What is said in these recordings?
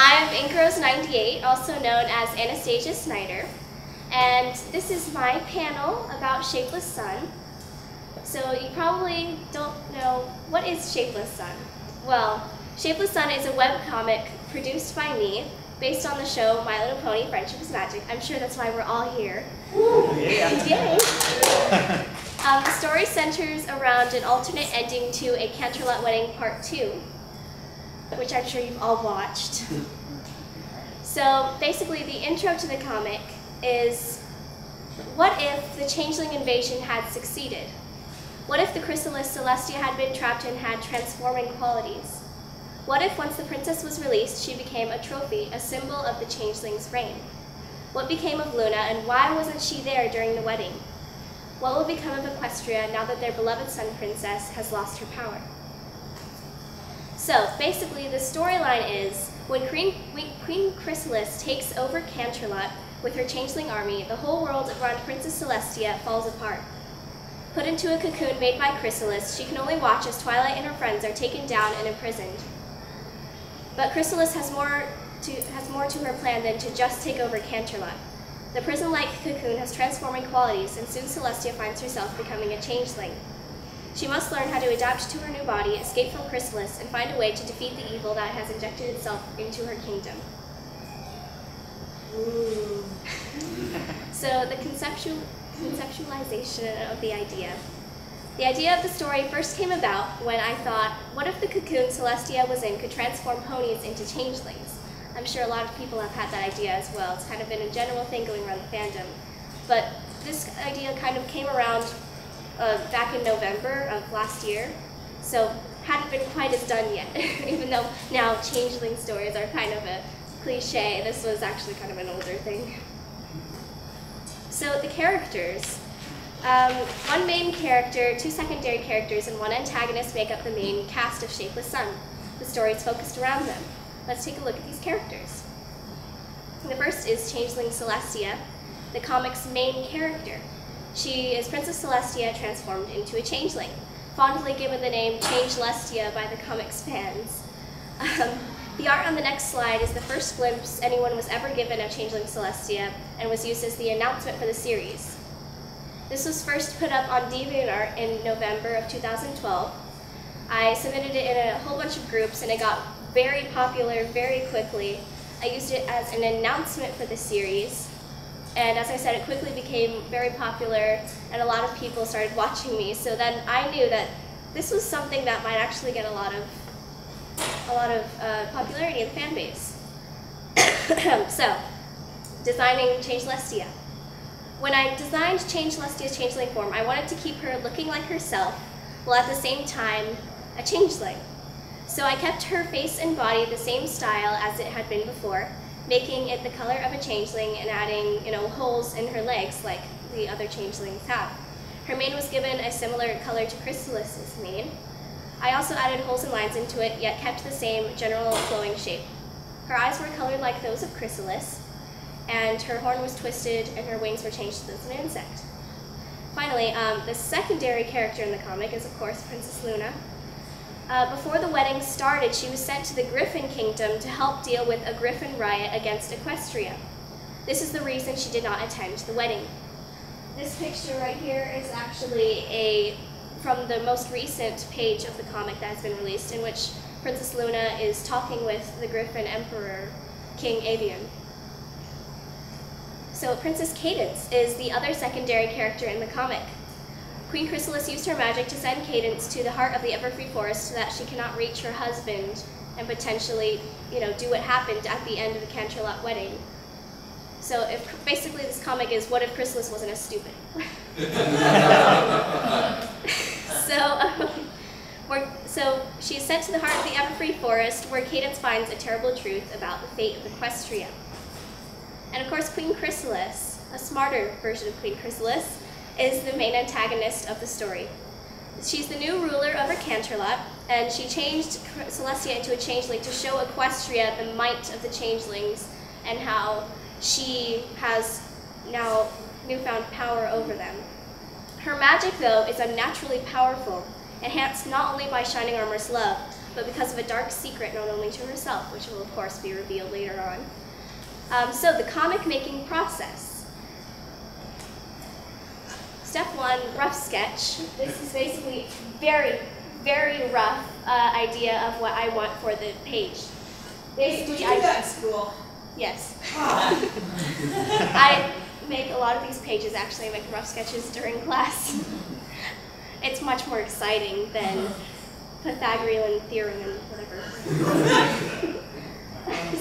I'm Incros98, also known as Anastasia Snyder, and this is my panel about Shapeless Sun. So you probably don't know, what is Shapeless Sun? Well, Shapeless Sun is a webcomic produced by me, based on the show My Little Pony, Friendship is Magic. I'm sure that's why we're all here. Yeah. Yay! The story centers around an alternate ending to A Canterlot Wedding Part 2, which I'm sure you've all watched. So basically the intro to the comic is, what if the Changeling invasion had succeeded? What if the Chrysalis Celestia had been trapped and had transforming qualities? What if once the princess was released, she became a trophy, a symbol of the Changeling's reign? What became of Luna, and why wasn't she there during the wedding? What will become of Equestria now that their beloved sun princess has lost her power? So basically the storyline is, when Queen Chrysalis takes over Canterlot with her changeling army, the whole world around Princess Celestia falls apart. Put into a cocoon made by Chrysalis, she can only watch as Twilight and her friends are taken down and imprisoned. But Chrysalis has more to her plan than to just take over Canterlot. The prison-like cocoon has transforming qualities, and soon Celestia finds herself becoming a changeling. She must learn how to adapt to her new body, escape from Chrysalis, and find a way to defeat the evil that has injected itself into her kingdom. Ooh. So the conceptualization of the idea. The idea of the story first came about when I thought, what if the cocoon Celestia was in could transform ponies into changelings? I'm sure a lot of people have had that idea as well. It's kind of been a general thing going around the fandom. But this idea kind of came around back in November of last year, so hadn't been quite as done yet. Even though now changeling stories are kind of a cliche, this was actually kind of an older thing. So the characters. One main character, two secondary characters, and one antagonist make up the main cast of Shapeless Sun. The story is focused around them. Let's take a look at these characters. The first is Changeling Celestia, the comic's main character. She is Princess Celestia transformed into a changeling, fondly given the name Changelestia by the comic's fans. The art on the next slide is the first glimpse anyone was ever given of Changeling Celestia and was used as the announcement for the series. This was first put up on DeviantArt in November of 2012. I submitted it in a whole bunch of groups and it got very popular very quickly. I used it as an announcement for the series, and as I said, it quickly became very popular and a lot of people started watching me, so then I knew that this was something that might actually get a lot of popularity in the fan base. So, designing Changelestia. When I designed Changelestia's changeling form, I wanted to keep her looking like herself, while at the same time, a changeling. So I kept her face and body the same style as it had been before, making it the color of a changeling and adding, holes in her legs like the other changelings have. Her mane was given a similar color to Chrysalis's mane. I also added holes and lines into it, yet kept the same general flowing shape. Her eyes were colored like those of Chrysalis, and her horn was twisted and her wings were changed to those of an insect. Finally, the secondary character in the comic is, of course, Princess Luna. Before the wedding started, she was sent to the Griffin Kingdom to help deal with a Griffin riot against Equestria. This is the reason she did not attend the wedding. This picture right here is actually from the most recent page of the comic that has been released, in which Princess Luna is talking with the Griffin Emperor, King Avian. So Princess Cadance is the other secondary character in the comic. Queen Chrysalis used her magic to send Cadance to the heart of the Everfree Forest so that she cannot reach her husband and potentially, do what happened at the end of the Canterlot wedding. So basically this comic is, what if Chrysalis wasn't as stupid? So she is sent to the heart of the Everfree Forest, where Cadance finds a terrible truth about the fate of Equestria. And of course, Queen Chrysalis, a smarter version of Queen Chrysalis, is the main antagonist of the story. She's the new ruler over Canterlot, and she changed Celestia into a changeling to show Equestria the might of the changelings and how she has now newfound power over them. Her magic, though, is unnaturally powerful, enhanced not only by Shining Armor's love, but because of a dark secret known only to herself, which will of course be revealed later on. So the comic making process. Step 1, rough sketch. This is basically very, very rough idea of what I want for the page. Basically, Did you do that in school? Yes. I make a lot of these pages, actually. I make rough sketches during class. It's much more exciting than Pythagorean theorem and whatever.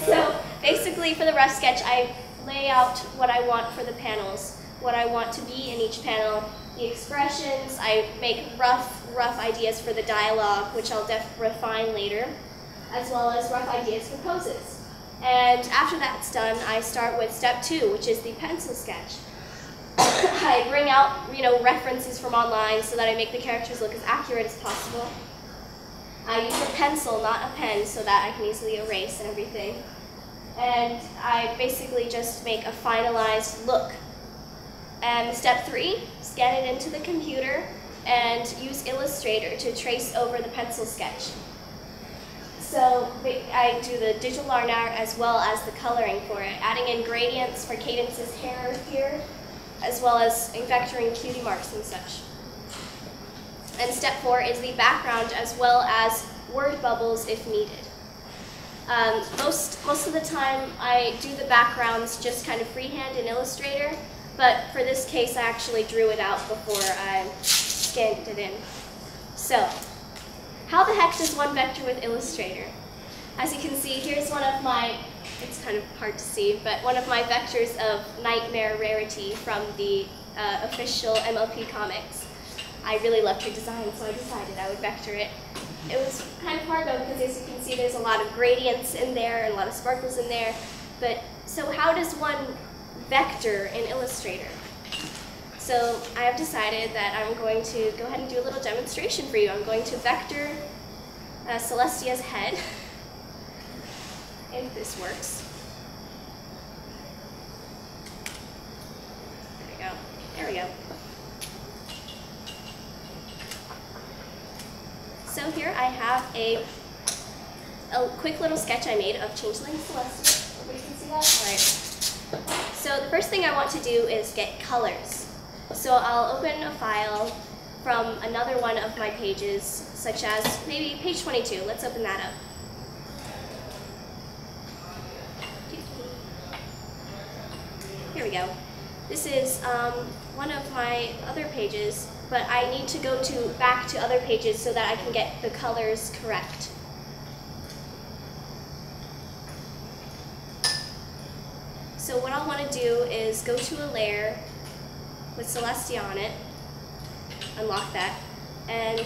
So basically for the rough sketch, I lay out what I want for the panels, what I want to be in each panel, the expressions. I make rough ideas for the dialogue, which I'll refine later, as well as rough ideas for poses. And after that's done, I start with step 2, which is the pencil sketch. I bring out, references from online so that I make the characters look as accurate as possible. I use a pencil, not a pen, so that I can easily erase and everything. And I basically just make a finalized look. And step 3, scan it into the computer and use Illustrator to trace over the pencil sketch. So I do the digital art as well as the coloring for it, adding in gradients for Cadance's hair here, as well as vectoring cutie marks and such. And step 4 is the background as well as word bubbles if needed. Most of the time I do the backgrounds just kind of freehand in Illustrator, but for this case I actually drew it out before I scanned it in. So, how the heck does one vector with Illustrator? As you can see, here's one of my, it's kind of hard to see, but one of my vectors of Nightmare Rarity from the official MLP comics. I really loved her design, so I decided I would vector it. It was kind of hard though, because as you can see, there's a lot of gradients in there and a lot of sparkles in there. But so how does one vector in Illustrator? So I have decided that I'm going to go ahead and do a little demonstration for you. I'm going to vector Celestia's head, if this works. There we go. There we go. So here I have a quick little sketch I made of Changeling Celestia. Everybody can see that? All right. So the first thing I want to do is get colors. So I'll open a file from another one of my pages, such as maybe page 22. Let's open that up. Here we go. This is one of my other pages, but I need to go back to other pages so that I can get the colors correct. So what I'll want to do is go to a layer with Celestia on it, unlock that, and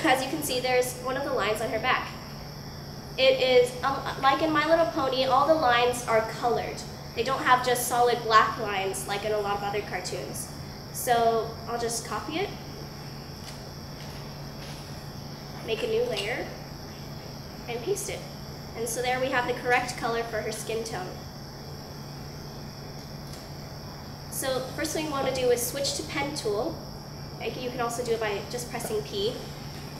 as you can see, there's one of the lines on her back. It is, like in My Little Pony, all the lines are colored. They don't have just solid black lines like in a lot of other cartoons. So I'll just copy it, make a new layer, and paste it. And so there we have the correct color for her skin tone. So the first thing we want to do is switch to pen tool. You can also do it by just pressing P.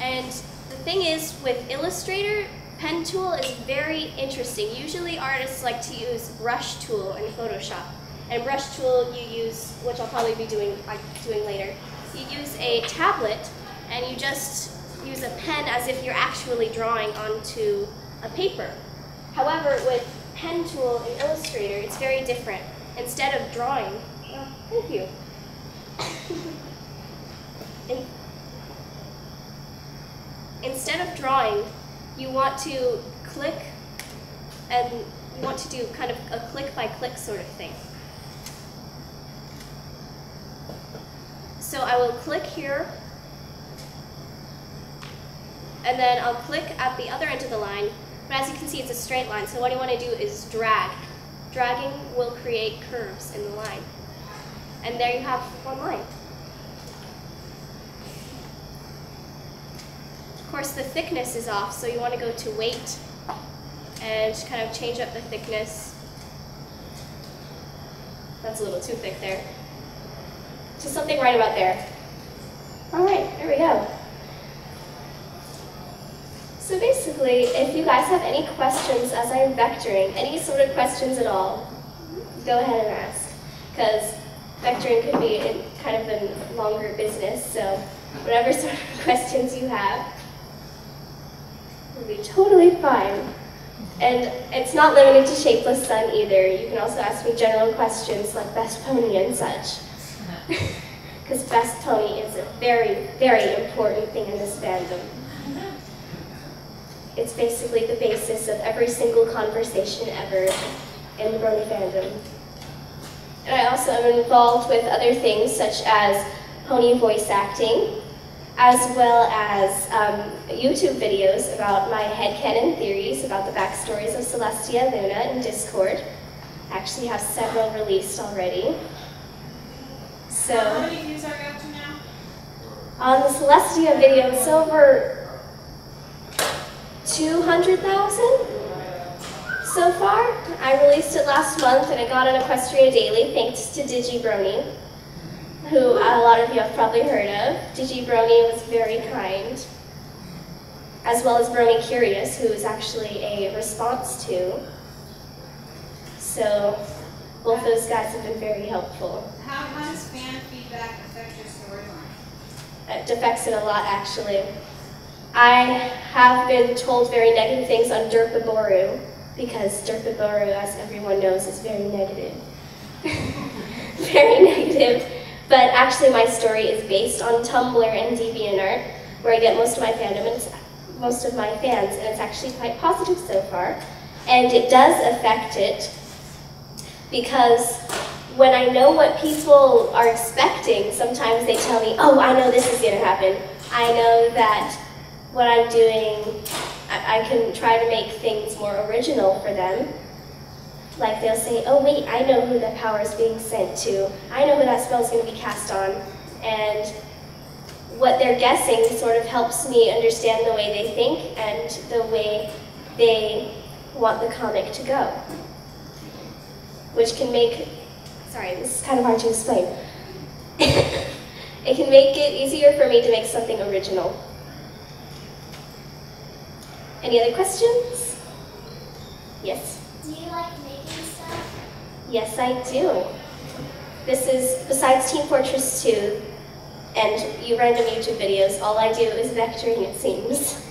And the thing is, with Illustrator, pen tool is very interesting. Usually artists like to use brush tool in Photoshop. And brush tool you use, which I'll probably be doing later, you use a tablet and you just use a pen as if you're actually drawing onto a paper. However, with pen tool in Illustrator, it's very different. Instead of drawing, thank you. Instead of drawing, you want to click, and you want to do kind of a click-by-click sort of thing. So I will click here, and then I'll click at the other end of the line, but as you can see, it's a straight line, so what you want to do is drag. Dragging will create curves in the line. And there you have one line. Of course, the thickness is off, so you want to go to weight and kind of change up the thickness. That's a little too thick there. Just something right about there. All right, there we go. So basically, if you guys have any questions as I'm vectoring, any sort of questions at all, go ahead and ask. Because vectoring could be kind of a longer business, so whatever sort of questions you have will be totally fine. And it's not limited to Shapeless Sun either. You can also ask me general questions like best pony and such. Because best pony is a very, very important thing in this fandom. It's basically the basis of every single conversation ever in the Brony fandom. And I also am involved with other things such as pony voice acting, as well as YouTube videos about my headcanon theories about the backstories of Celestia, Luna, and Discord. I actually have several released already. So, how many views are you up to now? On the Celestia video, it's over 200,000 so far. I released it last month and it got on Equestria Daily thanks to DigiBrony, who a lot of you have probably heard of. DigiBrony was very kind, as well as Brony Curious, who is actually a response to. So both those guys have been very helpful. How does fan feedback affect your storyline? It affects it a lot, actually. I have been told very negative things on Derpaboru, because Derpaboru, as everyone knows, is very negative. Very negative. But actually my story is based on Tumblr and DeviantArt, where I get most of my fandom and most of my fans, and it's actually quite positive so far. And it does affect it, because when I know what people are expecting, sometimes they tell me, oh, I know this is going to happen. I know that what I'm doing, I can try to make things more original for them. Like they'll say, oh wait, I know who that power is being sent to. I know who that spell is going to be cast on. And what they're guessing sort of helps me understand the way they think and the way they want the comic to go. Which can make, sorry, this is kind of hard to explain. It can make it easier for me to make something original. Any other questions? Yes? Do you like making stuff? Yes, I do. This is, besides Team Fortress 2 and you random YouTube videos, all I do is vectoring, it seems.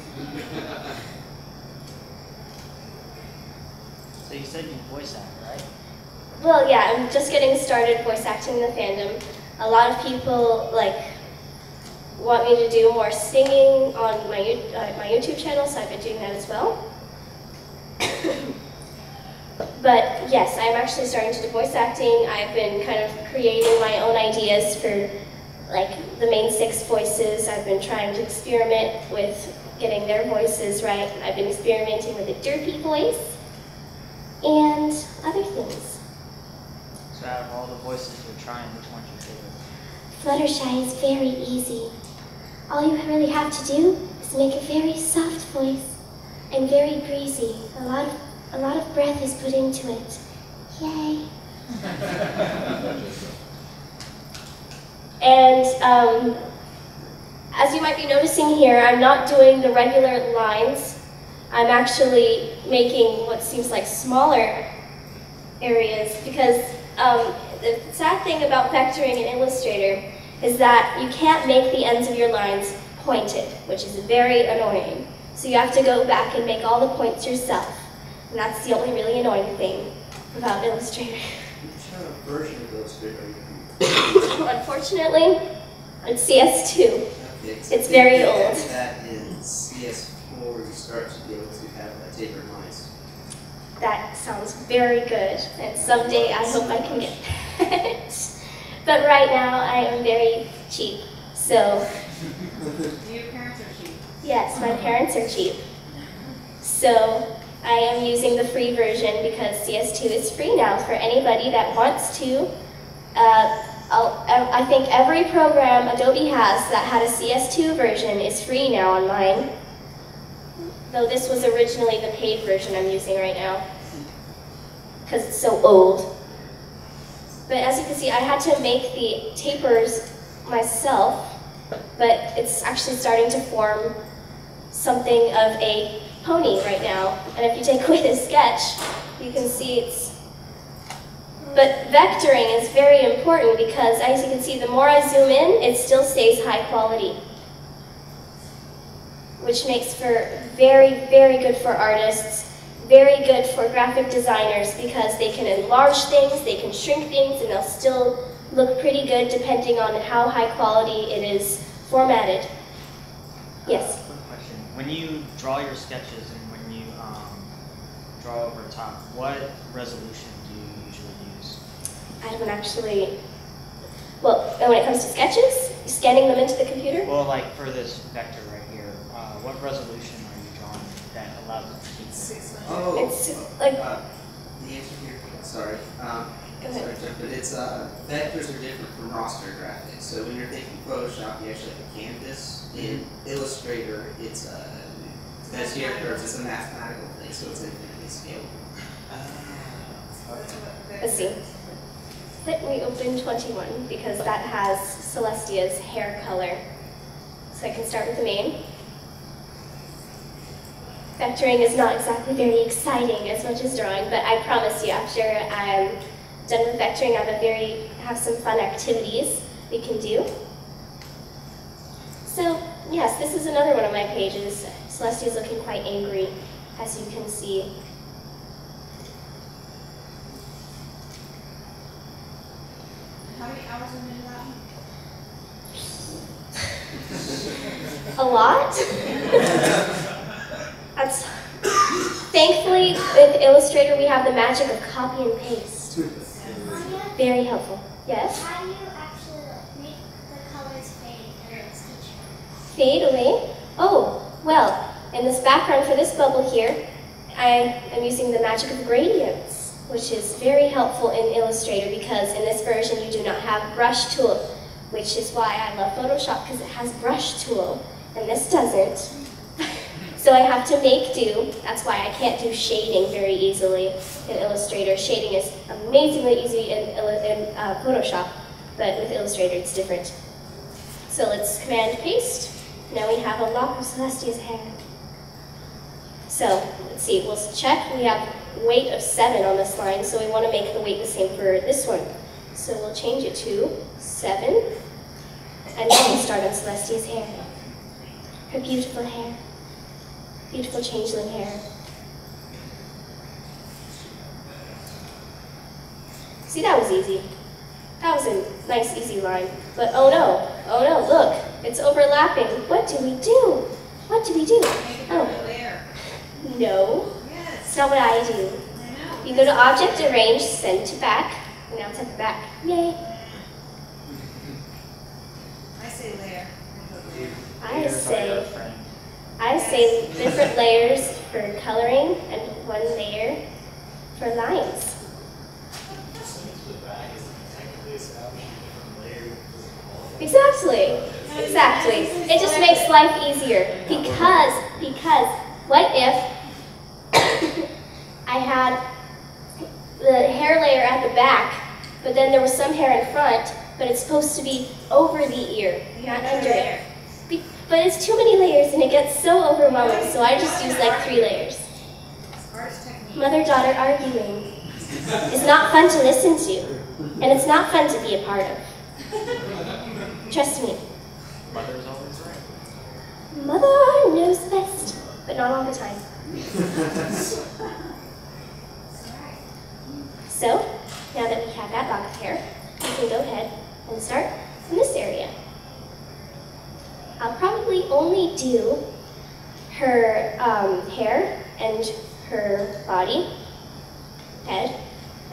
So you said you voice act, right? Well, yeah, I'm just getting started voice acting in the fandom. A lot of people want me to do more singing on my YouTube channel, so I've been doing that as well. But yes, I'm actually starting to do voice acting. I've been kind of creating my own ideas for like the main 6 voices. I've been trying to experiment with getting their voices right. I've been experimenting with a derpy voice and other things. So out of all the voices you're trying, which one's your favorite? Fluttershy is very easy. All you really have to do is make a very soft voice and very breezy. A lot of breath is put into it. Yay. And as you might be noticing here, I'm not doing the regular lines. I'm actually making what seems like smaller areas because the sad thing about vectoring in Illustrator is that you can't make the ends of your lines pointed, which is very annoying. So you have to go back and make all the points yourself. And that's the only really annoying thing about Illustrator. Which kind of version of Illustrator are you using? Unfortunately, it's CS2. Okay, so It's very add old. That in CS4, you start to be able to have tapered lines. That sounds very good, and someday I hope I can get that. But right now, I am very cheap, so... Your parents are cheap. Yes, my parents are cheap. So I am using the free version because CS2 is free now for anybody that wants to. I think every program Adobe has that had a CS2 version is free now on mine. Though this was originally the paid version I'm using right now, because it's so old. But as you can see, I had to make the tapers myself, but it's actually starting to form something of a pony right now. And if you take away the sketch, you can see it's... But vectoring is very important because, as you can see, the more I zoom in, it still stays high quality, which makes for very, very good for artists, very good for graphic designers because they can enlarge things, they can shrink things, and they'll still look pretty good depending on how high quality it is formatted. Yes? Quick question. When you draw your sketches and when you draw over top, what resolution do you usually use? I don't actually... Well, when it comes to sketches, scanning them into the computer? Well, like for this vector right here, what resolution are you drawing that allows it to keep it? Oh, It's like... the answer here, sorry. Go ahead. Sorry, Jeff, but it's, vectors are different from raster graphics. So when you're thinking Photoshop, you actually have a canvas. In Illustrator, it's as here curves, it's a mathematical thing, so it's infinitely scalable. Let's see. Let me open 21 because that has Celestia's hair color. So I can start with the main. Vectoring is not exactly very exciting as much as drawing, but I promise you, after I'm done with vectoring, I have some fun activities we can do. So, yes, this is another one of my pages. Celestia's looking quite angry, as you can see. How many hours are in that one? A lot? That's... Thankfully, with Illustrator, we have the magic of copy and paste. Very helpful. Yes? How do you actually make the colors fade and it's each? Fade away? Oh, well, in this background for this bubble here, I am using the magic of gradients, which is very helpful in Illustrator because in this version you do not have brush tool, which is why I love Photoshop because it has brush tool, and this doesn't. So I have to make do. That's why I can't do shading very easily in Illustrator. Shading is amazingly easy in Photoshop, but with Illustrator it's different. So let's command paste. Now we have a lock of Celestia's hair. So let's see, we'll check. We have weight of 7 on this line, so we want to make the weight the same for this one. So we'll change it to 7, and then we'll start on Celestia's hair. Her beautiful hair. Beautiful changeling hair. See, that was easy. That was a nice, easy line. But oh no, look, it's overlapping. What do we do? What do we do? Make a layer. No, Yes. it's not what I do. I know. You go to Object, Arrange, Send to Back, and now it's at the back. Yay. I say layer. I say different layers for coloring and one layer for lines. Exactly. It just makes life easier because what if I had the hair layer at the back, but then there was some hair in front, but it's supposed to be over the ear, not under it. But it's too many layers and it gets so overwhelming, so I just use like 3 layers. Mother-daughter arguing is not fun to listen to, and it's not fun to be a part of. Trust me. Mother's always right. Mother knows best, but not all the time. So, now that we have that lock of hair, we can go ahead and start in this area. I'll probably only do her hair and her body, head,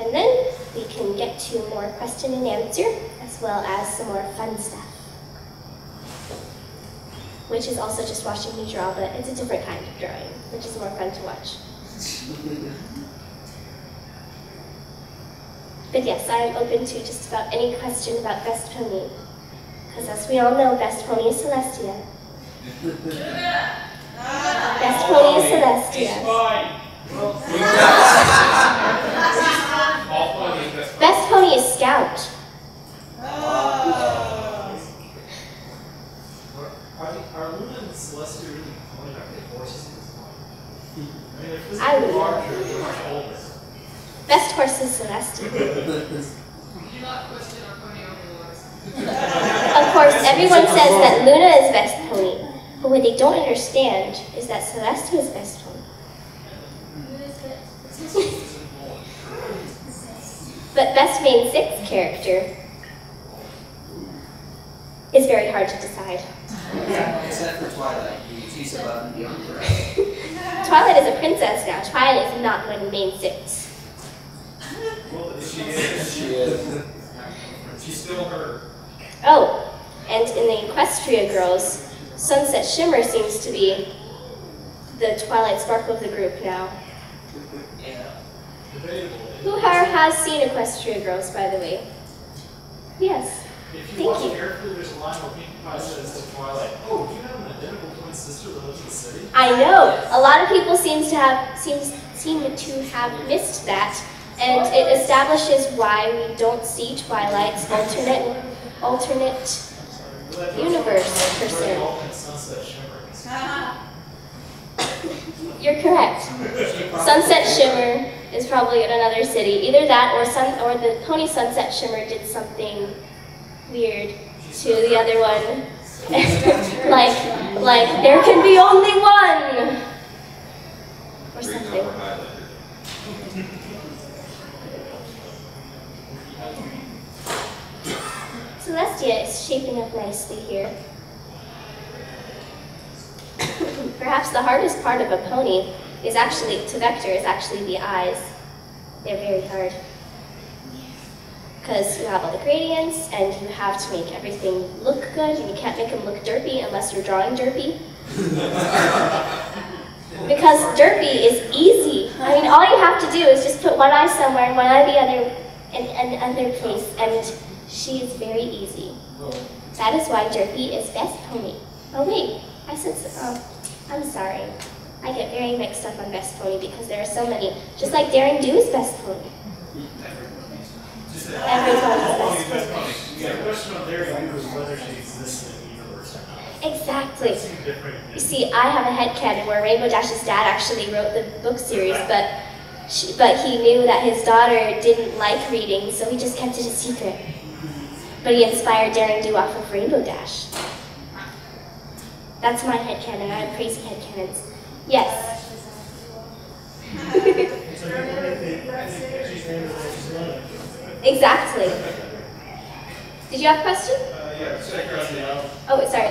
and then we can get to more question and answer, as well as some more fun stuff. Which is also just watching me draw, but it's a different kind of drawing, which is more fun to watch. But yes, I am open to just about any question about Best Pony. Because as we all know, Best Pony is Celestia. Best Pony is Celestia. Best Pony is Scout. Are Luna and Celestia really pony? Are they I would know. Best horse is Celestia. Of course, everyone says that Luna is best pony, but what they don't understand is that Celestia is best pony. But best main 6 character is very hard to decide. Except for Twilight, she's above and beyond the rest. Twilight is a princess now. Twilight is not one main 6. Well, she is. She's still her. Oh, and in the Equestria girls, Sunset Shimmer seems to be the Twilight Sparkle of the group now. Yeah. Who has seen Equestria girls, by the way? Yes. If you Thank watch you. carefully, there's a line where Pinkie Pie says to Twilight, "Oh, do you have an identical twin sister that lives in the city?" I know. A lot of people seem to have missed that, and it establishes why we don't see Twilight's alternate universe person. You're correct. Sunset Shimmer is probably in another city. Either that or the Pony Sunset Shimmer did something weird to the other one. like there can be only one or something. Celestia is shaping up nicely here. Perhaps the hardest part of a pony is actually, to vector, is actually the eyes. They're very hard. Because you have all the gradients, and you have to make everything look good, and you can't make them look derpy unless you're drawing derpy. Because derpy is easy. I mean, all you have to do is just put one eye somewhere and one eye the other, and other place, and she is very easy. That is why derpy is best pony. Oh wait, I'm sorry. I get very mixed up on best pony because there are so many. Just like Daring Do is best pony. Everyone is best pony. The question of Daring Do is whether she exists in the universe or not. Exactly. You see, I have a headcanon where Rainbow Dash's dad actually wrote the book series, but he knew that his daughter didn't like reading, so he just kept it a secret. But he inspired Daring Do off of Rainbow Dash. That's my headcanon. I have crazy headcanons. Yes. Exactly. Did you have a question? Yeah, just out of curiosity. Oh, sorry.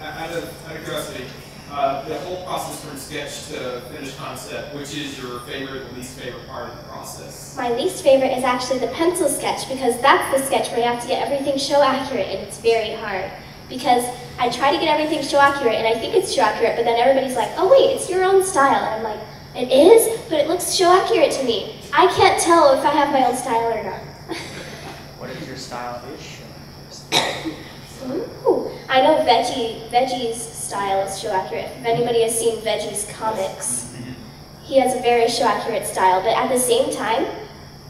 Out of curiosity, the whole process from sketch to finished concept, which is your favorite and least favorite part of the process? My least favorite is actually the pencil sketch because that's the sketch where you have to get everything show accurate, and it's very hard. Because I try to get everything show accurate, and I think it's show accurate, but then everybody's like, oh wait, it's your own style. And I'm like, it is? But it looks show accurate to me. I can't tell if I have my own style or not. What if your style is show? Ooh. I know Veggie's style is show accurate. If anybody has seen Veggie's comics, he has a very show accurate style, but at the same time,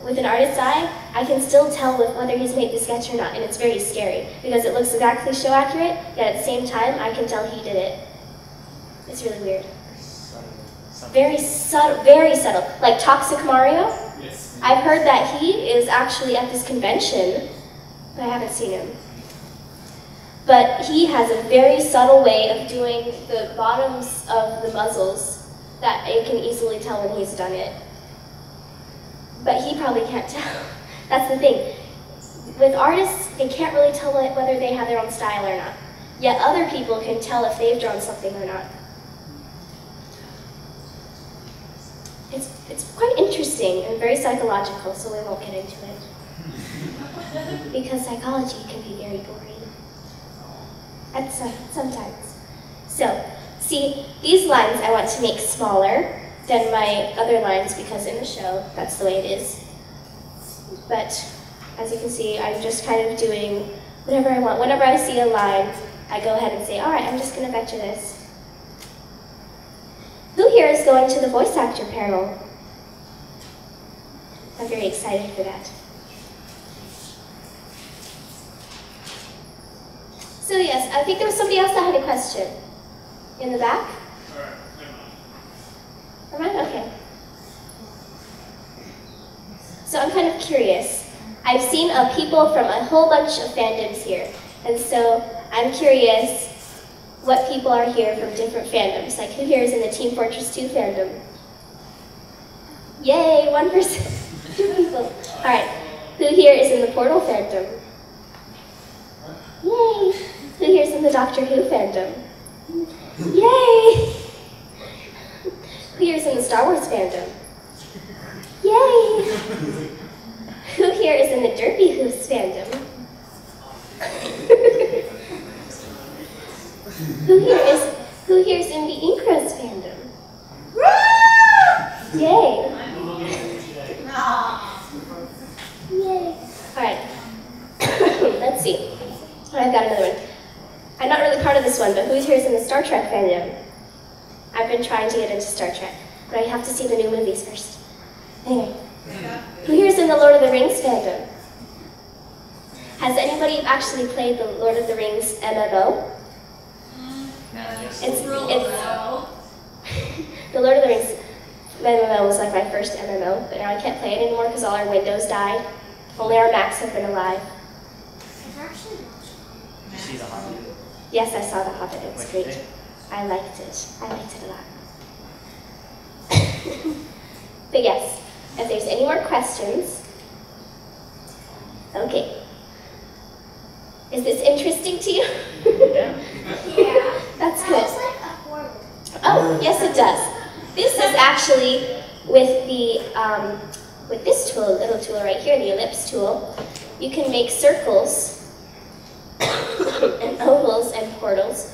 with an artist's eye, I can still tell whether he's made the sketch or not, and it's very scary because it looks exactly show accurate, yet at the same time, I can tell he did it. It's really weird. Very subtle. Like Toxic Mario. Yes. I've heard that he is actually at this convention, but I haven't seen him. But he has a very subtle way of doing the bottoms of the muzzles that you can easily tell when he's done it. But he probably can't tell. That's the thing. With artists, they can't really tell whether they have their own style or not. Yet other people can tell if they've drawn something or not. It's quite interesting and very psychological, so we won't get into it. Because psychology can be very boring. Sometimes. So, see, these lines I want to make smaller than my other lines because in the show, that's the way it is. But, as you can see, I'm just kind of doing whatever I want. Whenever I see a line, I go ahead and say, all right, I'm just going to vector this. Who here is going to the voice actor panel? I'm very excited for that. So yes, I think there was somebody else that had a question. In the back? Am I? Okay. So I'm kind of curious. I've seen people from a whole bunch of fandoms here, and so I'm curious what people are here from different fandoms. Like, who here is in the Team Fortress 2 fandom? Yay, 1%. 2 people. All right. Who here is in the Portal fandom? Yay. Who here is in the Doctor Who fandom? Yay. Who here is in the Star Wars fandom? Yay. Who here is in the Derpy Hooves fandom? Who here is in the Inkros fandom? Yay! Yay! Alright. Let's see. I've got another one. I'm not really part of this one, but who here is in the Star Trek fandom? I've been trying to get into Star Trek, but I have to see the new movies first. Anyway. Who here is in the Lord of the Rings fandom? Has anybody actually played the Lord of the Rings MMO? It's the Lord of the Rings MMO was like my first MMO, but now I can't play it anymore because all our Windows died. Only our Macs have been alive. Did you see The Hobbit? Yes, I saw The Hobbit. It was What great. did you think? I liked it. I liked it a lot. But yes, if there's any more questions, okay. Is this interesting to you? Yeah. That's That good. looks like a portal. Oh, yes it does. This is actually with the with this tool, little tool right here, the ellipse tool. You can make circles and ovals and portals.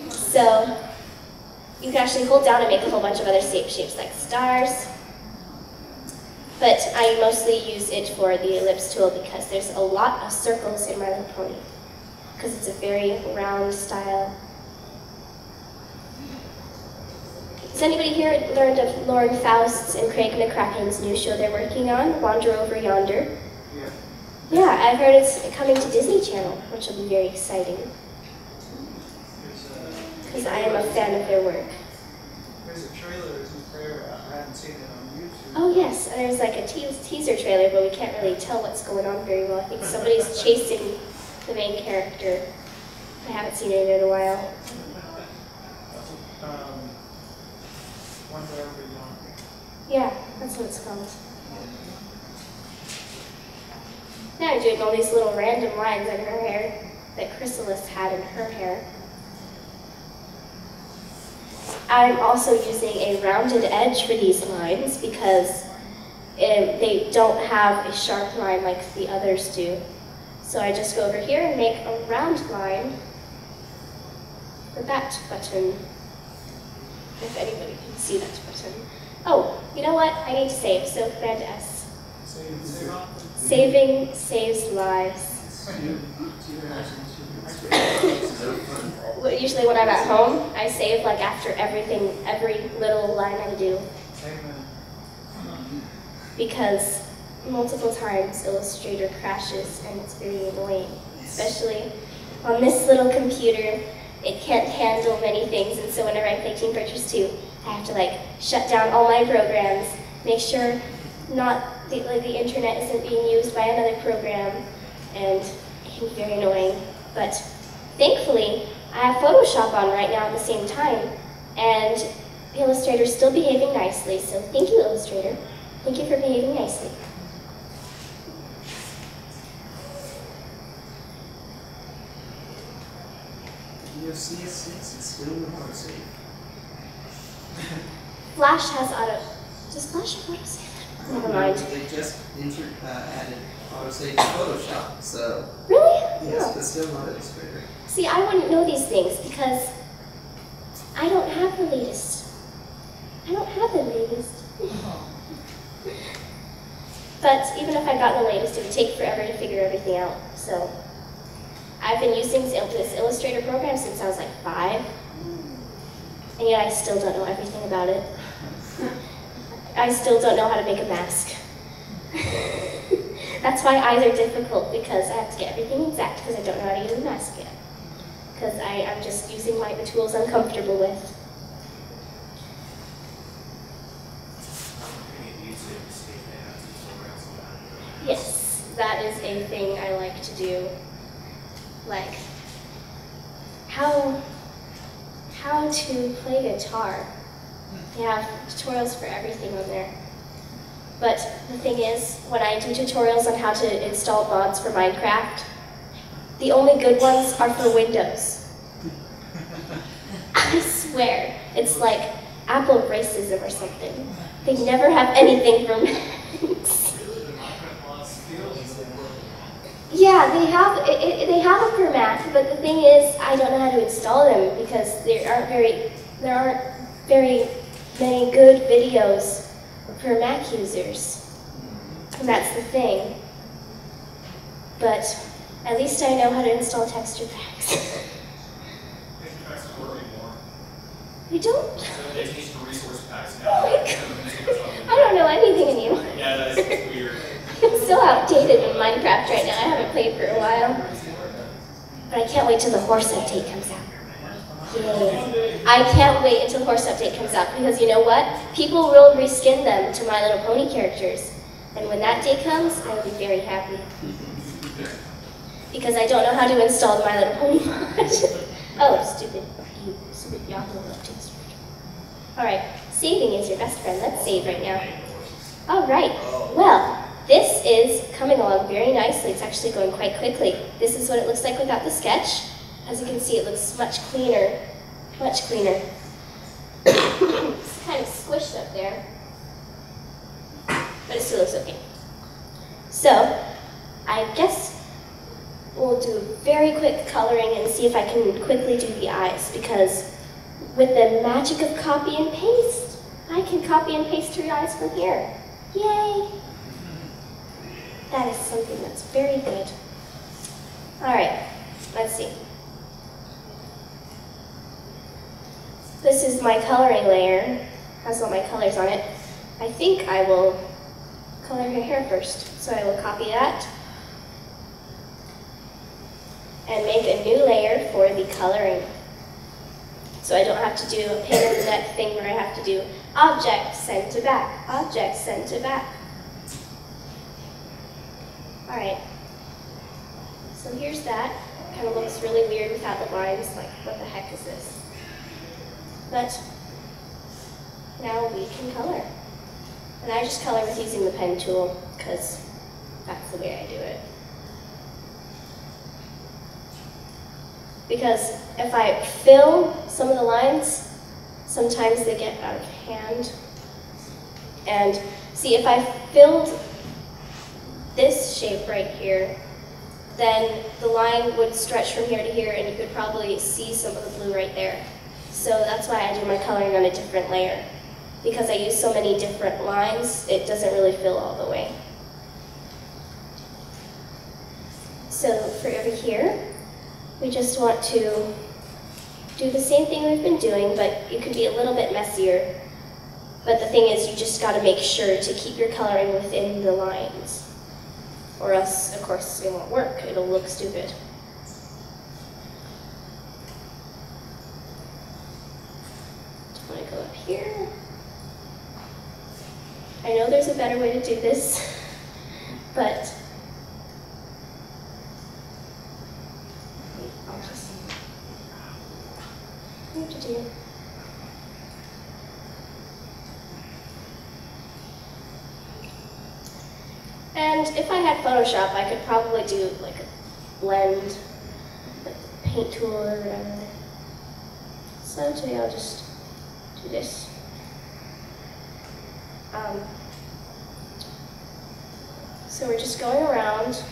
So you can actually hold down and make a whole bunch of other shapes like stars. But I mostly use it for the ellipse tool because there's a lot of circles in My Little Pony. Because it's a very round style. Has anybody here learned of Lauren Faust's and Craig McCracken's new show they're working on, Wander Over Yonder? Yeah, I've heard it's coming to Disney Channel, which will be very exciting. Because I am a fan of their work. There's a trailer, isn't there? I haven't seen it on YouTube. Oh yes, and there's like a teaser trailer, but we can't really tell what's going on very well. I think somebody's chasing the main character. I haven't seen it in a while. Wander Over Yonder. Yeah, that's what it's called. Now I'm doing all these little random lines in her hair that Chrysalis had in her hair. I'm also using a rounded edge for these lines because they don't have a sharp line like the others do. So I just go over here and make a round line for that button. If anybody can see that button. Oh, you know what? I need to save, so Command S. Save on? Saving saves lives. Usually when I'm at home, I save like after everything, every little line I do. Because multiple times Illustrator crashes and it's very annoying. Especially on this little computer, it can't handle many things, and so whenever I play Team Fortress 2, I have to like shut down all my programs, make sure the internet isn't being used by another program, and it can be very annoying. But thankfully, I have Photoshop on right now at the same time, and Illustrator's still behaving nicely, so thank you, Illustrator. Thank you for behaving nicely. You have CS6, it's still in autosave. Flash has auto. Does Flash have autosave? Never mind. They just added autosave to Photoshop, so Really? yes, Oh. but still not Illustrator. See, I wouldn't know these things because I don't have the latest. I don't have the latest. But even if I got the latest, it would take forever to figure everything out. So I've been using this Illustrator program since I was like 5, and yet I still don't know everything about it. I still don't know how to make a mask. That's why eyes are difficult, because I have to get everything exact because I don't know how to use a mask yet. Because I'm just using the tools I'm comfortable with. that is a thing I like to do. Like, how to play guitar. They have tutorials for everything on there. But the thing is, when I do tutorials on how to install mods for Minecraft, the only good ones are for Windows. I swear, it's like Apple racism or something. They never have anything for Macs. Yeah, they have it for Mac, but the thing is, I don't know how to install them because there aren't very many good videos for Mac users, and that's the thing. But at least I know how to install texture packs. Texture packs don't work anymore. You don't? They teach the resource packs now. Oh my God. I don't know anything anymore. Yeah, that is weird. I'm still outdated in Minecraft right now. I haven't played for a while. But I can't wait till the horse update comes out. Yay. I can't wait until horse update comes out because you know what? People will reskin them to My Little Pony characters. And when that day comes, I will be very happy. Because I don't know how to install the My Little Pony mod. Oh, stupid Yahoo updates. Alright, saving is your best friend. Let's save right now. Alright, well, this is coming along very nicely. It's actually going quite quickly. This is what it looks like without the sketch. As you can see, it looks much cleaner. Much cleaner. It's kind of squished up there. But it still looks okay. So, I guess we'll do very quick coloring and see if I can quickly do the eyes, because with the magic of copy and paste, I can copy and paste your eyes from here. Yay! That is something that's very good. Alright, let's see. This is my coloring layer. Has all my colors on it. I think I will color her hair first. So I will copy that and make a new layer for the coloring. So I don't have to do a pain in the neck thing where I have to do object, send to back, object, send to back. Alright, so here's that. Kind of looks really weird without the lines, like what the heck is this? But now we can color. And I just color with using the pen tool, because that's the way I do it. Because if I fill some of the lines, sometimes they get out of hand. And see, if I filled this shape right here, then the line would stretch from here to here and you could probably see some of the blue right there. So that's why I do my coloring on a different layer. Because I use so many different lines, it doesn't really fill all the way. So for over here, we just want to do the same thing we've been doing, but you can be a little bit messier. But the thing is, you just got to make sure to keep your coloring within the lines. Or else, of course, it won't work. It'll look stupid. I'm going to go up here. I know there's a better way to do this, but I'll just what to do. And if I had Photoshop, I could probably do like a blend, like the paint tool or whatever. So today I'll just do this. So we're just going around,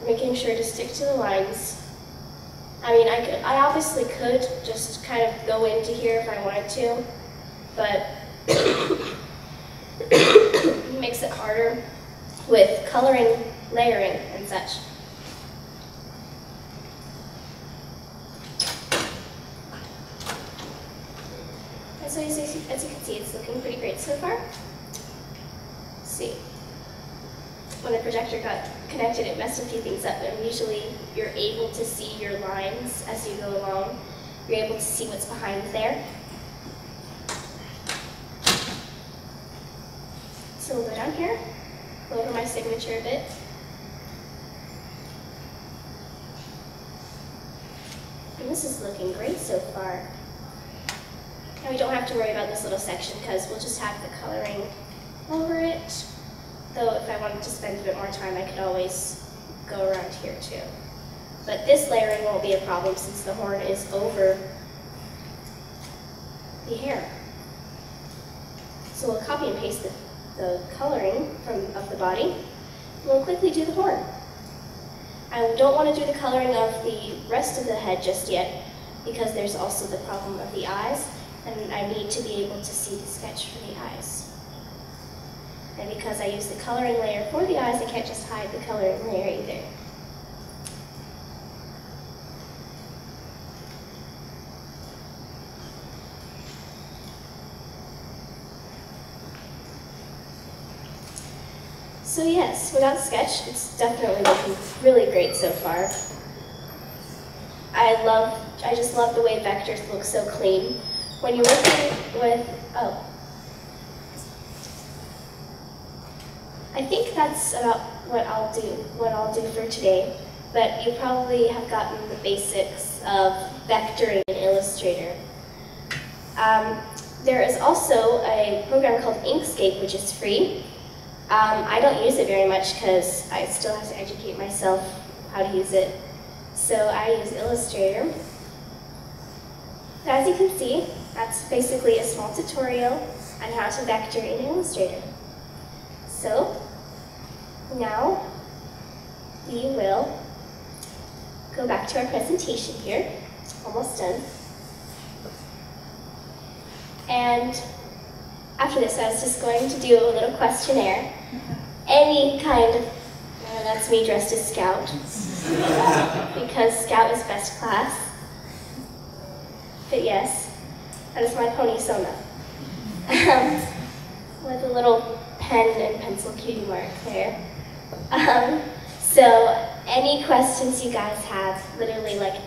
making sure to stick to the lines. I mean, I obviously could just kind of go into here if I wanted to, but it makes it harder with coloring, layering, and such. And so as you can see, it's looking pretty great so far. Let's see. When the projector got connected, it messed a few things up, and usually you're able to see your lines as you go along. You're able to see what's behind there. So we'll go down here. go over my signature a bit. And this is looking great so far. Now we don't have to worry about this little section because we'll just have the coloring over it. Though if I wanted to spend a bit more time, I could always go around here too. But this layering won't be a problem since the horn is over the hair. So we'll copy and paste the coloring of the body. We'll quickly do the horn. I don't want to do the coloring of the rest of the head just yet because there's also the problem of the eyes, and I need to be able to see the sketch for the eyes. And because I use the coloring layer for the eyes, I can't just hide the coloring layer either. So yes, without sketch, it's definitely looking really great so far. I just love the way vectors look so clean. When you're working with, I think that's about what I'll do for today. But you probably have gotten the basics of vectoring in Illustrator. There is also a program called Inkscape, which is free. I don't use it very much because I still have to educate myself how to use it. So I use Illustrator. So as you can see, that's basically a small tutorial on how to vector in Illustrator. So now we will go back to our presentation here. Almost done. And after this, I was just going to do a little questionnaire. Any kind of, that's me dressed as Scout, because Scout is best class. But yes, that is my pony Sona. With a little pen and pencil cutie mark there. So any questions you guys have, literally like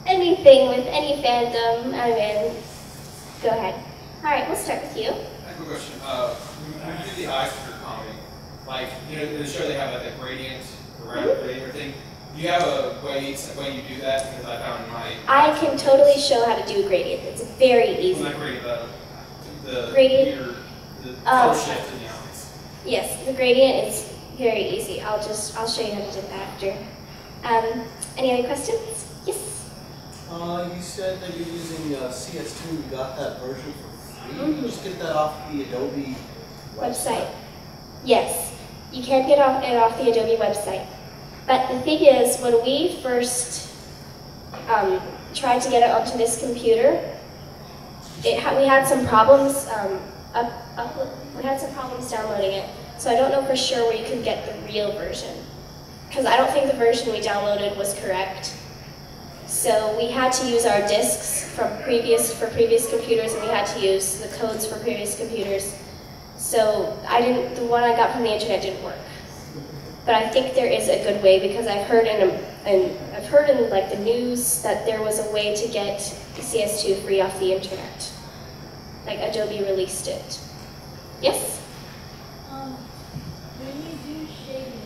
anything with any fandom, I'm in. Go ahead. All right, we'll start with you. I have a question. When you do the eyes for your comedy, like, you know, in the show they have like a gradient around the gradient thing. Do you have a way you do that? Because I found I can totally show how to do a gradient. It's very easy. Not gradient, the gradient? The color shift in the eyes. Yes, the gradient is very easy. I'll show you how to do that after. Any other questions? Yes. You said that you're using CS2. You got that version for free. Can you just get that off the Adobe website? Yes, you can get it off the Adobe website. But the thing is, when we first tried to get it onto this computer, we had some problems. We had some problems downloading it. So I don't know for sure where you can get the real version, because I don't think the version we downloaded was correct. So we had to use our disks for previous computers, and we had to use the codes for previous computers. So the one I got from the internet didn't work. But I think there is a good way, because I've heard in like the news that there was a way to get CS2 free off the internet. Like Adobe released it. Yes? When you do shading,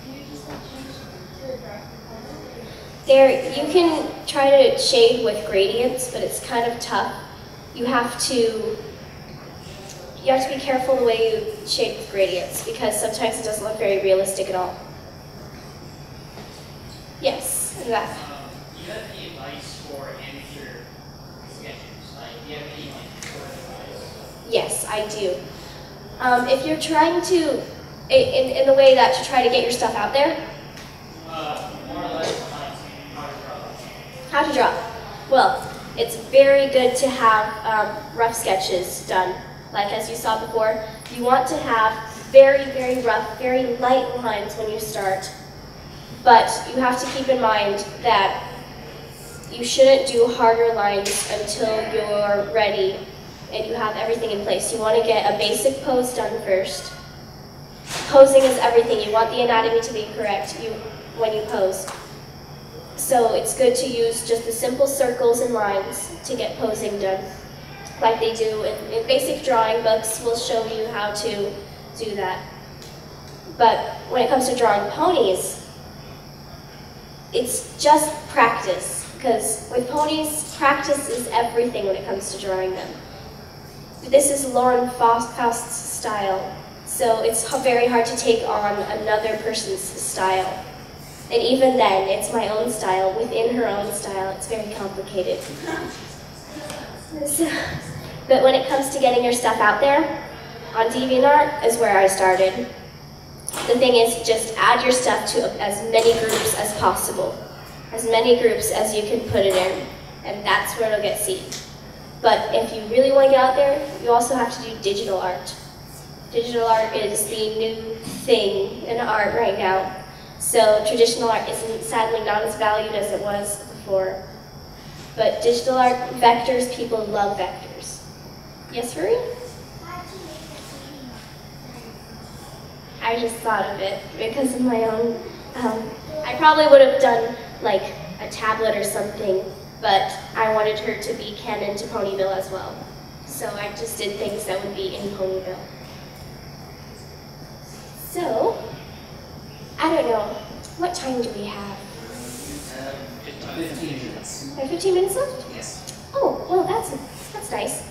can you just change to a darker color? You can try to shade with gradients, but it's kind of tough. You have to be careful the way you shade with gradients, because sometimes it doesn't look very realistic at all. Yes, and that. Do you have any advice for amateur sketchers? Like, do you have any advice? Yes, I do. If you're trying to, in the way that to try to get your stuff out there. More or less how to draw. How to draw. Well, it's very good to have rough sketches done. Like as you saw before, you want to have very, very rough, very light lines when you start. But you have to keep in mind that you shouldn't do harder lines until you're ready and you have everything in place. You want to get a basic pose done first. Posing is everything. You want the anatomy to be correct when you pose. So it's good to use just the simple circles and lines to get posing done. Like they do in basic drawing books, will show you how to do that. But when it comes to drawing ponies, it's just practice, because with ponies, practice is everything when it comes to drawing them. This is Lauren Faust's style, so it's very hard to take on another person's style. And even then, it's my own style. Within her own style, it's very complicated. But when it comes to getting your stuff out there, on DeviantArt is where I started. The thing is, just add your stuff to as many groups as possible. As many groups as you can put it in, and that's where it'll get seen. But if you really want to get out there, you also have to do digital art. Digital art is the new thing in art right now. So traditional art isn't sadly not as valued as it was before. But digital art, vectors, people love vectors. Yes, Rui? I just thought of it because of my own, I probably would have done like a tablet or something, but I wanted her to be canon to Ponyville as well. So I just did things that would be in Ponyville. So, I don't know, what time do we have? 15 minutes. We have 15 minutes left? Yes. Oh, well that's nice.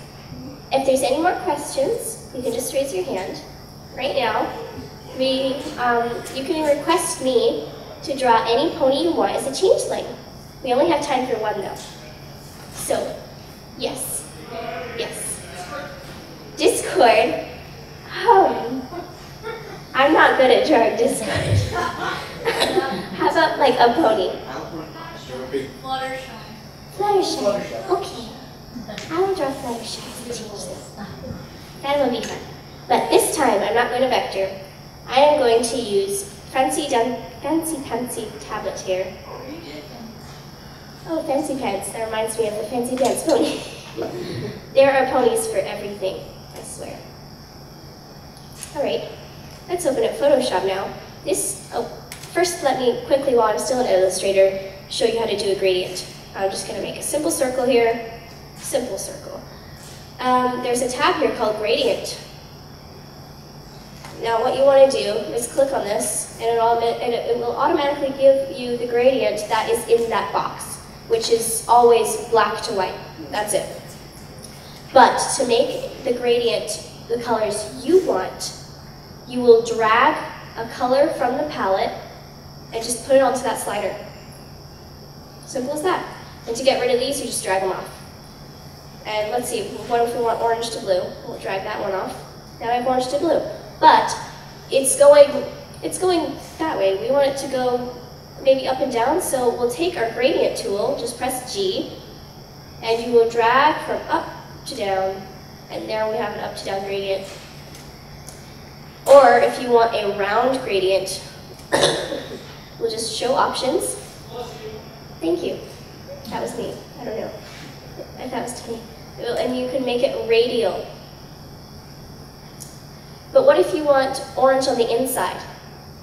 If there's any more questions, you can just raise your hand. Right now, you can request me to draw any pony you want as a changeling. We only have time for one though. So, yes. Yes. Discord. I'm not good at drawing Discord. How about like a pony? Fluttershy. Fluttershy. Okay. I will draw Fluttershy as a changeling. That will be fun. But this time, I'm not going to vector. I am going to use fancy tablet here. Oh, fancy pants. That reminds me of the fancy pants pony. There are ponies for everything, I swear. All right, let's open up Photoshop now. First let me quickly, while I'm still in Illustrator, show you how to do a gradient. I'm just going to make a simple circle here. Simple circle. There's a tab here called Gradient. Now what you want to do is click on this, and it will automatically give you the gradient that is in that box, which is always black to white. That's it. But to make the gradient the colors you want, you will drag a color from the palette and just put it onto that slider. Simple as that. And to get rid of these, you just drag them off. And let's see, what if we want orange to blue? We'll drag that one off. Now I have orange to blue. But it's going that way. We want it to go maybe up and down, so we'll take our gradient tool, just press G, and you will drag from up to down, and there we have an up to down gradient. Or if you want a round gradient, we'll just show options. Thank you. That was me. I don't know. I thought it was Tony. And you can make it radial. But what if you want orange on the inside?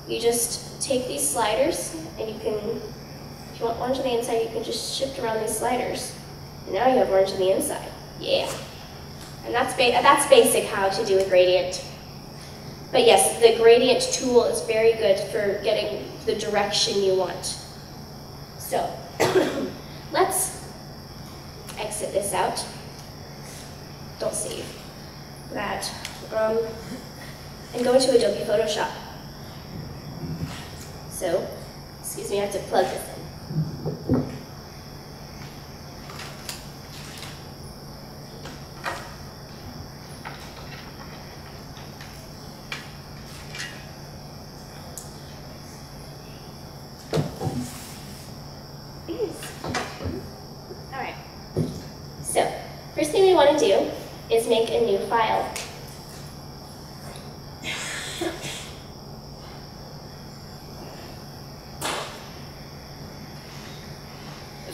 You just take these sliders, and you can, if you want orange on the inside, you can just shift around these sliders. And now you have orange on the inside. Yeah. And that's basic how to do a gradient. But yes, the gradient tool is very good for getting the direction you want. So, let's exit this out. Don't save that. And go into Adobe Photoshop. So, excuse me, I have to plug this in. Alright, so first thing we want to do is make a new file.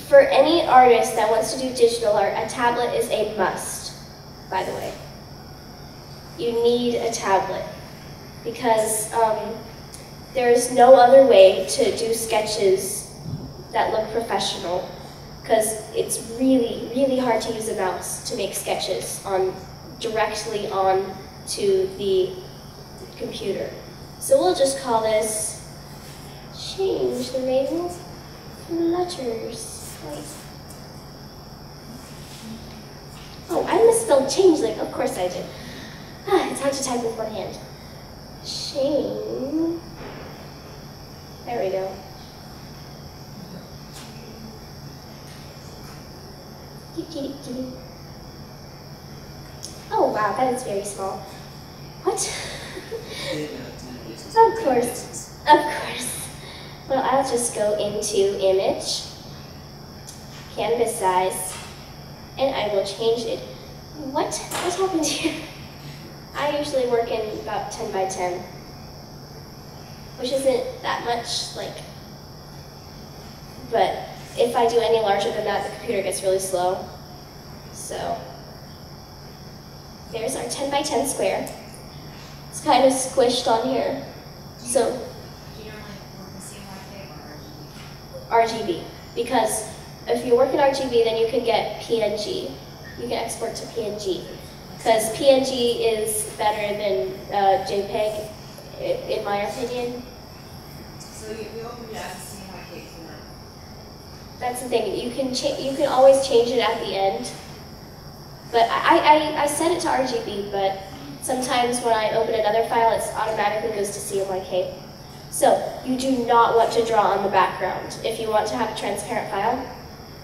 For any artist that wants to do digital art, a tablet is a must, by the way. You need a tablet because there's no other way to do sketches that look professional, because it's really, really hard to use a mouse to make sketches directly on to the computer. So we'll just call this change the rainbow flutters. Wait. Oh, I misspelled changeling. Of course I did. It's hard to type with one hand. Change. There we go. Oh wow, that is very small. What? Of course. Of course. Well, I'll just go into image, canvas size, and I will change it. What happened here? I usually work in about 10 by 10, which isn't that much, like, but if I do any larger than that, the computer gets really slow. So there's our 10 by 10 square. It's kind of squished on here. So Do you normally work in CMYK or RGB? RGB, because if you work in RGB, then you can get PNG. You can export to PNG, because PNG is better than JPEG, in my opinion. So you open it as a CMYK form. That's the thing. You can always change it at the end. But I set it to RGB, but sometimes when I open another file, it automatically goes to CMYK. So you do not want to draw on the background if you want to have a transparent file.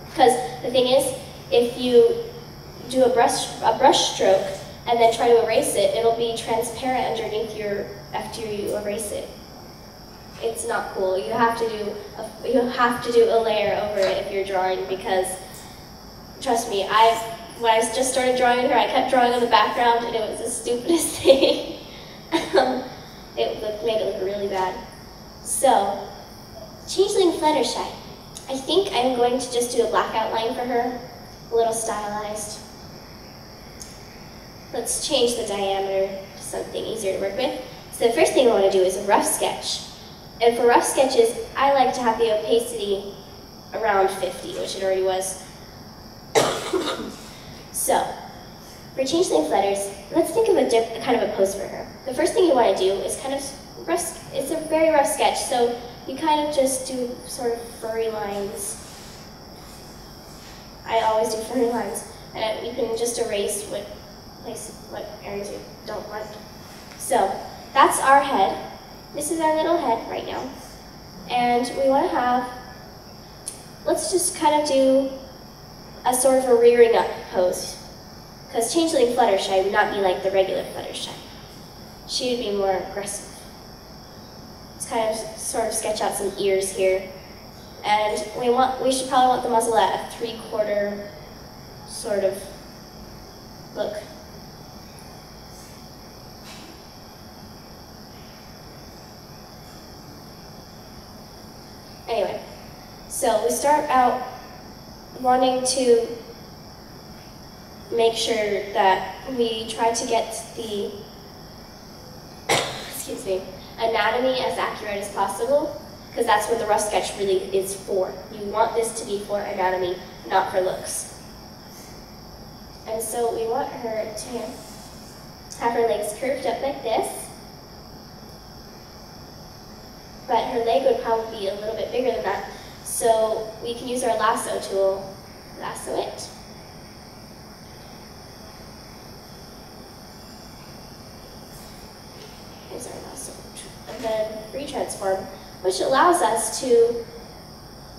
Because the thing is, if you do a brush stroke and then try to erase it, it'll be transparent underneath after you erase it. It's not cool. You have to do a layer over it if you're drawing, because trust me, when I just started drawing her, I kept drawing on the background and it was the stupidest thing. It made it look really bad. So, Changeling Fluttershy. I think I'm going to just do a black outline for her, a little stylized. Let's change the diameter to something easier to work with. So the first thing I want to do is a rough sketch. And for rough sketches, I like to have the opacity around 50, which it already was. So, for Changeling Flutters, let's think of a kind of a pose for her. The first thing you want to do is kind of rough, it's a very rough sketch, so you kind of just do sort of furry lines. I always do furry lines, and you can just erase what areas you don't want. So, that's our head. This is our little head right now. And we want to have, let's just kind of do a sort of a rearing up pose. Because Changeling Fluttershy would not be like the regular Fluttershy. She would be more aggressive. Let's kind of sort of sketch out some ears here. And we should probably want the muzzle at a 3/4 sort of look. Anyway, so we start out wanting to make sure that we try to get the excuse me, anatomy as accurate as possible, because that's what the rough sketch really is for. You want this to be for anatomy, not for looks. And so we want her to have her legs curved up like this, but her leg would probably be a little bit bigger than that. So we can use our lasso tool, lasso it. Here's our lasso. And then retransform, which allows us to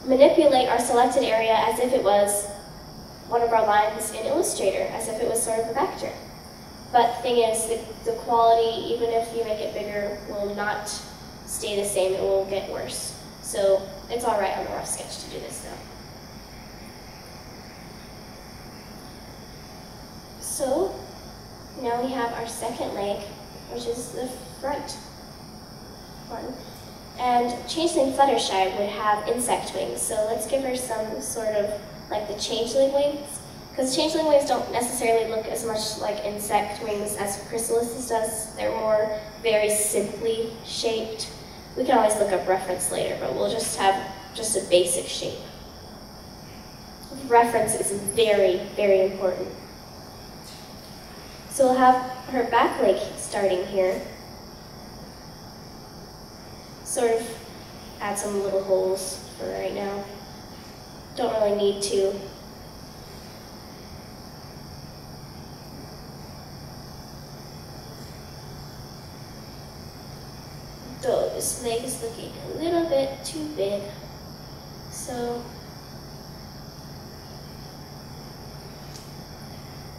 manipulate our selected area as if it was one of our lines in Illustrator, as if it was sort of a vector. But the thing is, the quality, even if you make it bigger, will not stay the same. It will get worse. So it's all right on the rough sketch to do this though. So now we have our second leg, which is the front one. And Changeling Fluttershy would have insect wings. So let's give her some sort of like the changeling wings. Because changeling wings don't necessarily look as much like insect wings as Chrysalis does. They're more very simply shaped. We can always look up reference later, but we'll just have just a basic shape. Reference is very, very important. So we'll have her back leg starting here. sort of add some little holes for right now. Don't really need to. Though this leg is looking a little bit too big. So,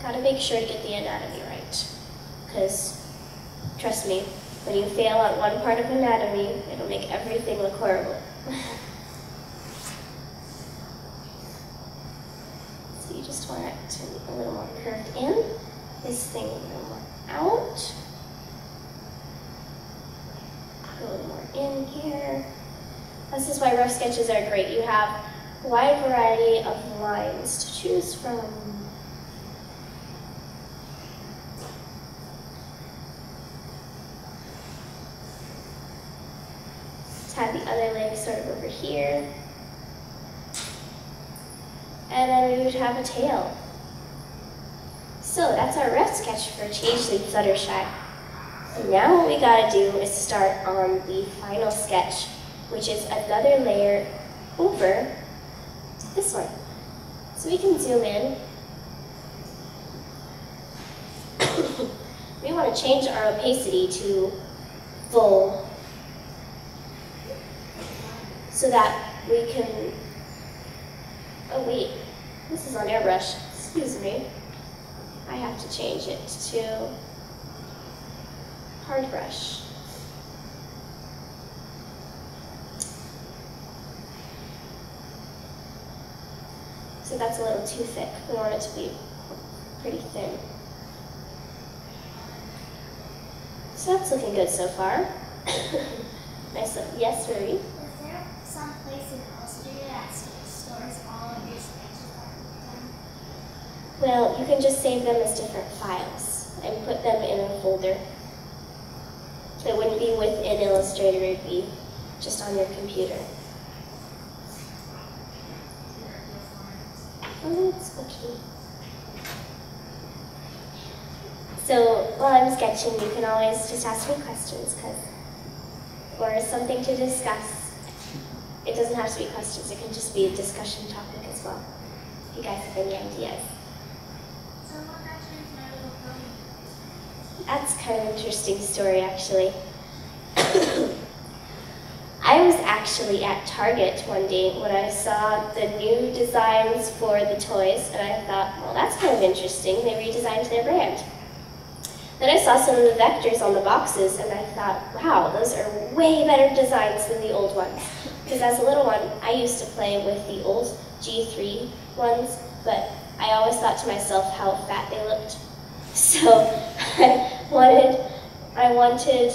gotta make sure to get the anatomy right. Because, trust me, when you fail on one part of anatomy, it'll make everything look horrible. So you just want it to be a little more curved in, this thing a little more out. Go a little more in here. This is why rough sketches are great. You have a wide variety of lines to choose from. Let's have the other leg sort of over here. And then we would have a tail. So that's our rough sketch for Changeling Fluttershy. And now what we gotta do is start on the final sketch, which is another layer over this one. So we can zoom in. We want to change our opacity to full so that we can, oh wait, this is on airbrush, excuse me. I have to change it to hard brush. So that's a little too thick. We want it to be pretty thin. So that's looking good so far. Nice look. Yes, Ruby? Is there some place in Austria that stores all of your sketches at the time? Well, you can just save them as different files and put them in a folder. It wouldn't be within Illustrator, it'd be just on your computer. Oh, that's okay. So while I'm sketching, you can always just ask me questions, or something to discuss. It doesn't have to be questions, it can just be a discussion topic as well, if you guys have any ideas. So what got you into My Little Pony? That's kind of an interesting story, actually. I was actually at Target one day when I saw the new designs for the toys, and I thought, well, that's kind of interesting. They redesigned their brand. Then I saw some of the vectors on the boxes, and I thought, wow, those are way better designs than the old ones. Because as a little one, I used to play with the old G3 ones, but I always thought to myself how fat they looked. So I wanted,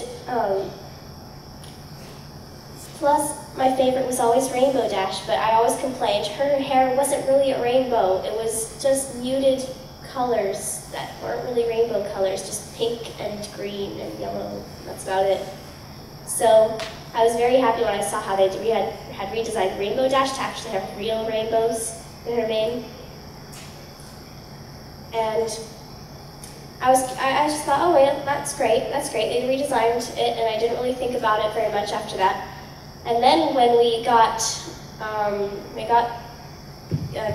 plus my favorite was always Rainbow Dash, but I always complained her hair wasn't really a rainbow. It was just muted colors that weren't really rainbow colors, just pink and green and yellow. That's about it. So I was very happy when I saw how they had redesigned Rainbow Dash to actually have real rainbows in her mane. And I just thought, oh wait, that's great. They redesigned it, and I didn't really think about it very much after that. And then when we got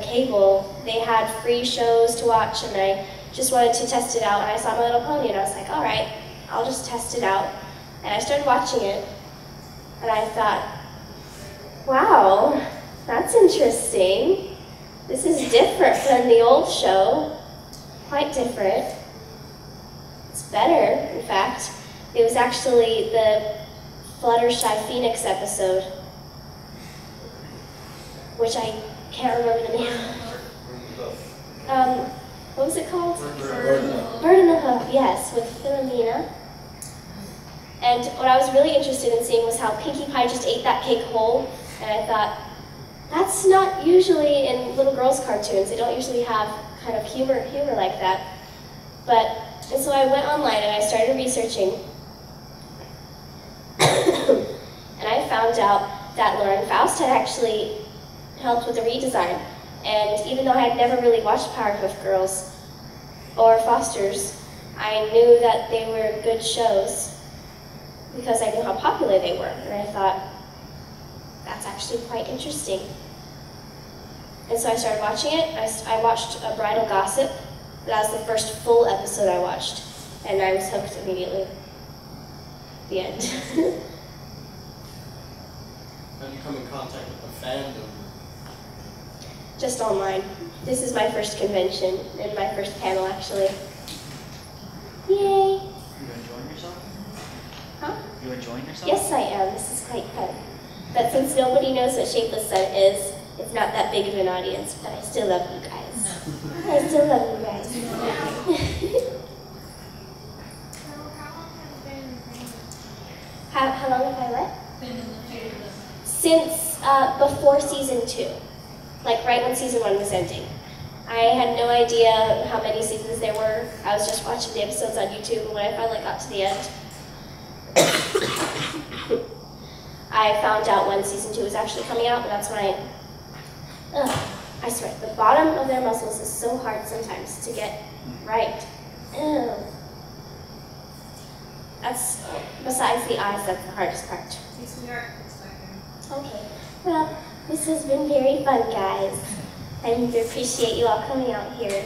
cable, they had free shows to watch, and I just wanted to test it out. And I saw My Little Pony, and I was like, all right, I'll just test it out. And I started watching it, and I thought, wow, that's interesting. This is different than the old show, quite different. It's better, in fact. It was actually the Fluttershy Phoenix episode, which I can't remember the name of. What was it called? Bird in the Hoof, yes, with Philomena. And what I was really interested in seeing was how Pinkie Pie just ate that cake whole, and I thought, that's not usually in little girls' cartoons. They don't usually have kind of humor like that. And so I went online and I started researching, and I found out that Lauren Faust had actually helped with the redesign. And even though I had never really watched Powerpuff Girls or Fosters, I knew that they were good shows. because I knew how popular they were, and I thought, that's actually quite interesting. And so I started watching it. I watched A Bridal Gossip. That was the first full episode I watched, and I was hooked immediately. The end. How did you come in contact with the fandom? Just online. This is my first convention, and my first panel, actually. Yay! You enjoying yourself? Huh? You enjoying yourself? Yes, I am. This is quite fun. But since nobody knows what Shapeless Sun is, it's not that big of an audience, but I still love you guys. I still love you guys. How long have I what? Since before season 2. Like right when season 1 was ending. I had no idea how many seasons there were. I was just watching the episodes on YouTube, and when I finally got to the end, I found out when season 2 was actually coming out, and that's when I swear, the bottom of their muscles is so hard sometimes to get right. Ew. That's, besides the eyes, that's the hardest part. Okay, well, this has been very fun, guys. I appreciate you all coming out here.